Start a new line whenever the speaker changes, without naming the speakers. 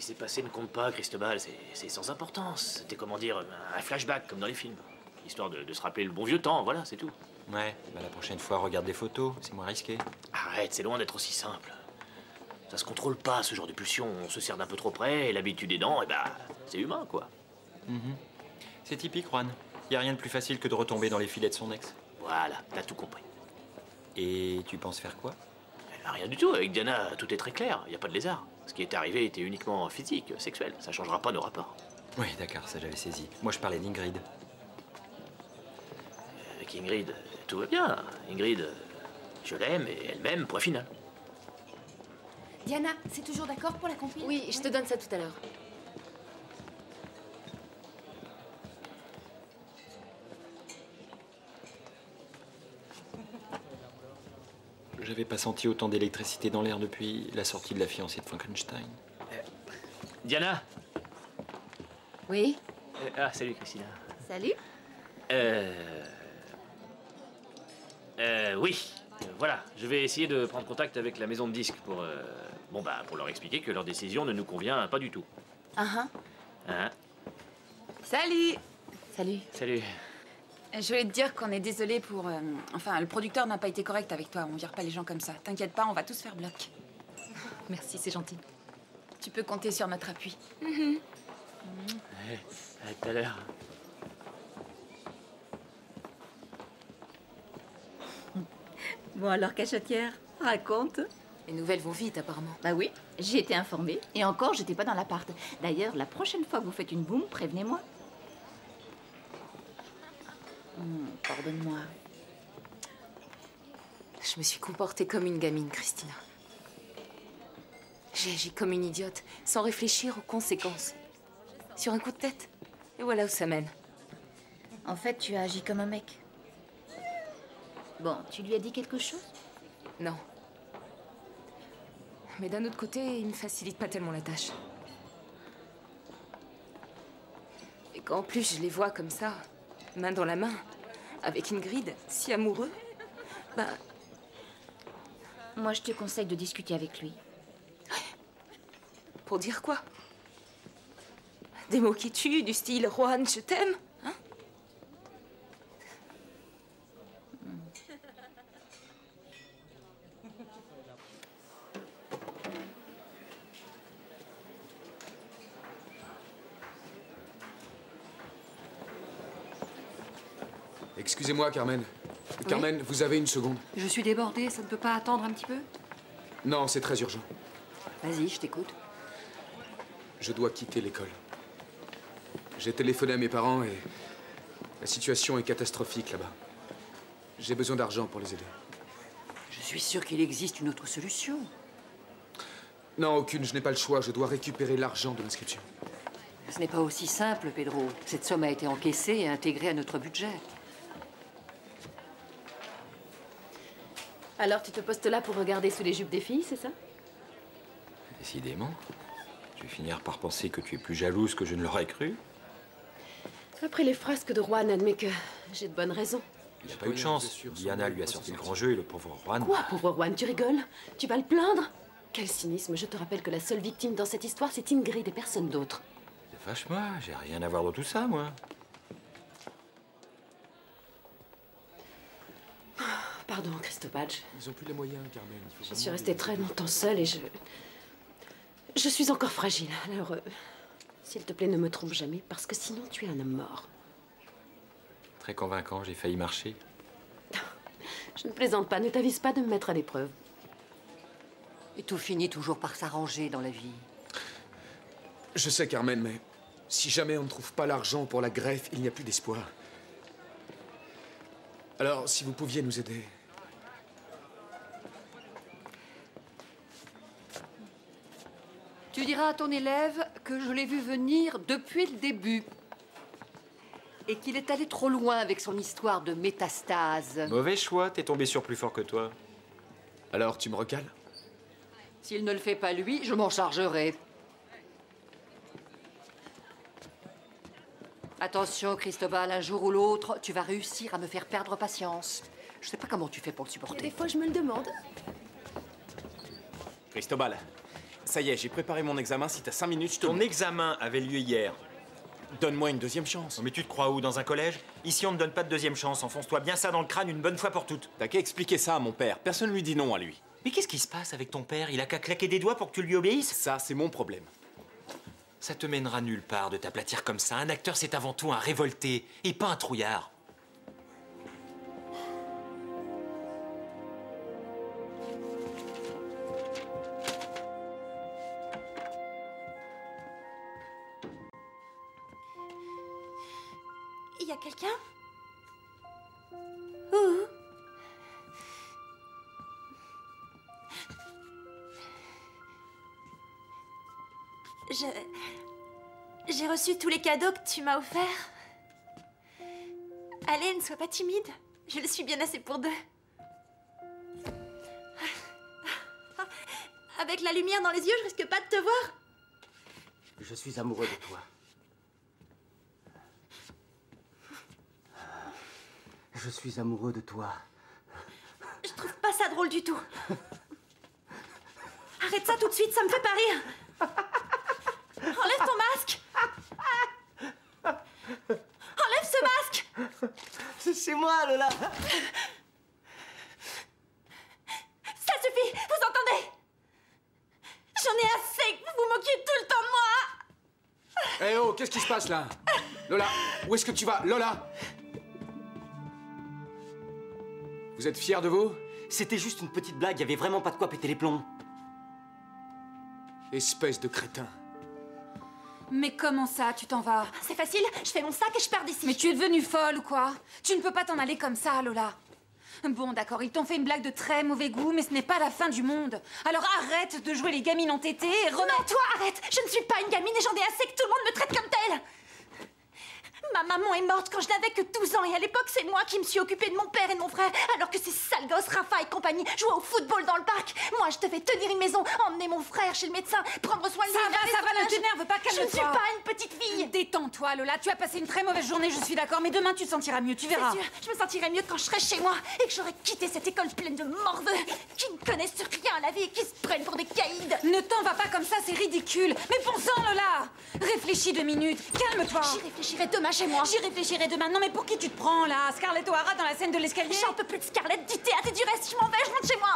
s'est passé ne compte pas, Cristobal, c'est sans importance. C'était, comment dire, un flashback, comme dans les films. Histoire de se rappeler le bon vieux temps, voilà, c'est tout.
Ouais, bah la prochaine fois, regarde des photos, c'est moins risqué.
Arrête, c'est loin d'être aussi simple. Ça se contrôle pas, ce genre de pulsion. On se sert d'un peu trop près, et l'habitude aidant, et bah, c'est humain, quoi.
C'est typique, Juan. Y a rien de plus facile que de retomber dans les filets de son ex.
Voilà, t'as tout compris.
Et tu penses faire quoi?
Rien du tout, avec Diana, tout est très clair, y a pas de lézard. Ce qui est arrivé était uniquement physique, sexuel, ça changera pas nos rapports.
Oui, d'accord, ça j'avais saisi. Moi, je parlais d'Ingrid.
Avec Ingrid, tout va bien. Ingrid, je l'aime et elle m'aime, point final.
Diana, c'est toujours d'accord pour la compil?
Oui, je te donne ça tout à l'heure.
J'avais pas senti autant d'électricité dans l'air depuis la sortie de la fiancée de Frankenstein.
Diana.
Oui?
Salut Christina.
Salut.
Oui. Voilà, je vais essayer de prendre contact avec la maison de disques pour... pour leur expliquer que leur décision ne nous convient pas du tout.
Hein?
Salut. Salut.
Salut.
Je voulais te dire qu'on est désolé pour... Enfin, le producteur n'a pas été correct avec toi. On vire pas les gens comme ça. T'inquiète pas, on va tous faire bloc.
Merci, c'est gentil.
Tu peux compter sur notre appui.
À tout à l'heure.
Bon alors, cachottière, raconte.
Les nouvelles vont vite, apparemment.
Bah oui, j'ai été informée. Et encore, j'étais pas dans l'appart. D'ailleurs, la prochaine fois que vous faites une boum, prévenez-moi. Pardonne-moi.
Je me suis comportée comme une gamine, Christina. J'ai agi comme une idiote, sans réfléchir aux conséquences. Sur un coup de tête. Et voilà où ça mène.
En fait, tu as agi comme un mec. Bon, tu lui as dit quelque chose?
Non. Mais d'un autre côté, il me facilite pas tellement la tâche. Et qu'en plus, je les vois comme ça, main dans la main, avec Ingrid, si amoureux, bah...
Moi, je te conseille de discuter avec lui.
Pour dire quoi? Des mots qui tuent, du style « Juan, je t'aime », hein?
Excusez-moi, Carmen. Carmen, vous avez une seconde?
Je suis débordée, ça ne peut pas attendre un petit peu?
Non, c'est très urgent.
Vas-y, je t'écoute.
Je dois quitter l'école. J'ai téléphoné à mes parents et la situation est catastrophique là-bas. J'ai besoin d'argent pour les aider.
Je suis sûre qu'il existe une autre solution.
Non, aucune, je n'ai pas le choix. Je dois récupérer l'argent de l'inscription.
Ce n'est pas aussi simple, Pedro. Cette somme a été encaissée et intégrée à notre budget.
Alors tu te postes là pour regarder sous les jupes des filles, c'est ça?
Décidément. Je vais finir par penser que tu es plus jalouse que je ne l'aurais cru.
Après les frasques de Juan, admets que j'ai de bonnes raisons.
Il n'a pas eu de chance. Diana lui a sorti le grand jeu et le pauvre Juan...
Quoi, pauvre Juan, tu rigoles? Tu vas le plaindre? Quel cynisme, je te rappelle que la seule victime dans cette histoire, c'est Ingrid et personne d'autre.
Fâche-moi, j'ai rien à voir dans tout ça, moi.
Pardon, Cristobal.
Ils ont plus les moyens, Carmen.
Je suis restée très longtemps seule et je suis encore fragile. Alors, s'il te plaît, ne me trompe jamais, parce que sinon tu es un homme mort.
Très convaincant, j'ai failli marcher.
Je ne plaisante pas, ne t'avise pas de me mettre à l'épreuve.
Et tout finit toujours par s'arranger dans la vie.
Je sais, Carmen, mais si jamais on ne trouve pas l'argent pour la greffe, il n'y a plus d'espoir. Alors, si vous pouviez nous aider...
Tu diras à ton élève que je l'ai vu venir depuis le début. Et qu'il est allé trop loin avec son histoire de métastase.
Mauvais choix, t'es tombé sur plus fort que toi.
Alors, tu me recales?
S'il ne le fait pas lui, je m'en chargerai. Attention, Cristobal, un jour ou l'autre, tu vas réussir à me faire perdre patience. Je sais pas comment tu fais pour le supporter.
Des fois, je me le demande.
Cristobal,
Ça y est, j'ai préparé mon examen. Si t'as 5 minutes, je te...
Ton examen avait lieu hier.
Donne-moi une deuxième chance.
Mais tu te crois où, dans un collège? Ici, on ne donne pas de deuxième chance. Enfonce-toi bien ça dans le crâne une bonne fois pour toutes.
T'as qu'à expliquer ça à mon père. Personne lui dit non à lui.
Mais qu'est-ce qui se passe avec ton père? Il a qu'à claquer des doigts pour que tu lui obéisses?
Ça, c'est mon problème.
Ça te mènera nulle part de t'aplatir comme ça. Un acteur, c'est avant tout un révolté, et pas un trouillard.
Il y a quelqu'un? Ouh. J'ai reçu tous les cadeaux que tu m'as offerts. Allez, ne sois pas timide. Je le suis bien assez pour deux. Avec la lumière dans les yeux, je risque pas de te voir.
Je suis amoureux de toi. Je suis amoureux de toi.
Je trouve pas ça drôle du tout. Arrête ça tout de suite, ça me fait pas rire. Enlève ton masque. Enlève ce masque.
C'est moi, Lola.
Ça suffit, vous entendez? J'en ai assez que vous vous moquiez tout le temps de moi.
Eh oh, qu'est-ce qui se passe là? Lola, où est-ce que tu vas? Lola! Vous êtes fiers de vous?
C'était juste une petite blague, il y avait vraiment pas de quoi péter les plombs.
Espèce de crétin.
Mais comment ça, tu t'en vas?
C'est facile, je fais mon sac et je pars d'ici.
Mais tu es devenue folle ou quoi? Tu ne peux pas t'en aller comme ça, Lola. Bon, d'accord, ils t'ont fait une blague de très mauvais goût, mais ce n'est pas la fin du monde. Alors arrête de jouer les gamines entêtées et remets...
Non, toi, arrête. Je ne suis pas une gamine et j'en ai assez que tout le monde me traite comme telle. Ma maman est morte quand je n'avais que 12 ans et à l'époque, c'est moi qui me suis occupée de mon père et de mon frère, alors que ces sales gosses, Rafa et compagnie, jouaient au football dans le parc. Moi, je devais tenir une maison, emmener mon frère chez le médecin, prendre soin de lui.
Ça va, ne t'énerve pas, calme-toi.
Je ne suis pas une petite fille.
Détends-toi, Lola, tu as passé une très mauvaise journée, je suis d'accord, mais demain tu te sentiras mieux, tu verras.
C'est sûr, je me sentirai mieux quand je serai chez moi et que j'aurai quitté cette école pleine de morveux qui ne connaissent rien à la vie et qui se prennent pour des caïds.
Ne t'en va pas comme ça, c'est ridicule. Mais bon sang, Lola, réfléchis 2 minutes, calme-toi.
J'y réfléchirai demain chez moi.
J'y réfléchirai demain. Non mais pour qui tu te prends là? Scarlett O'Hara dans la scène de l'escalier?
J'en peux plus de Scarlett, du théâtre et du reste, je m'en vais, je rentre chez moi.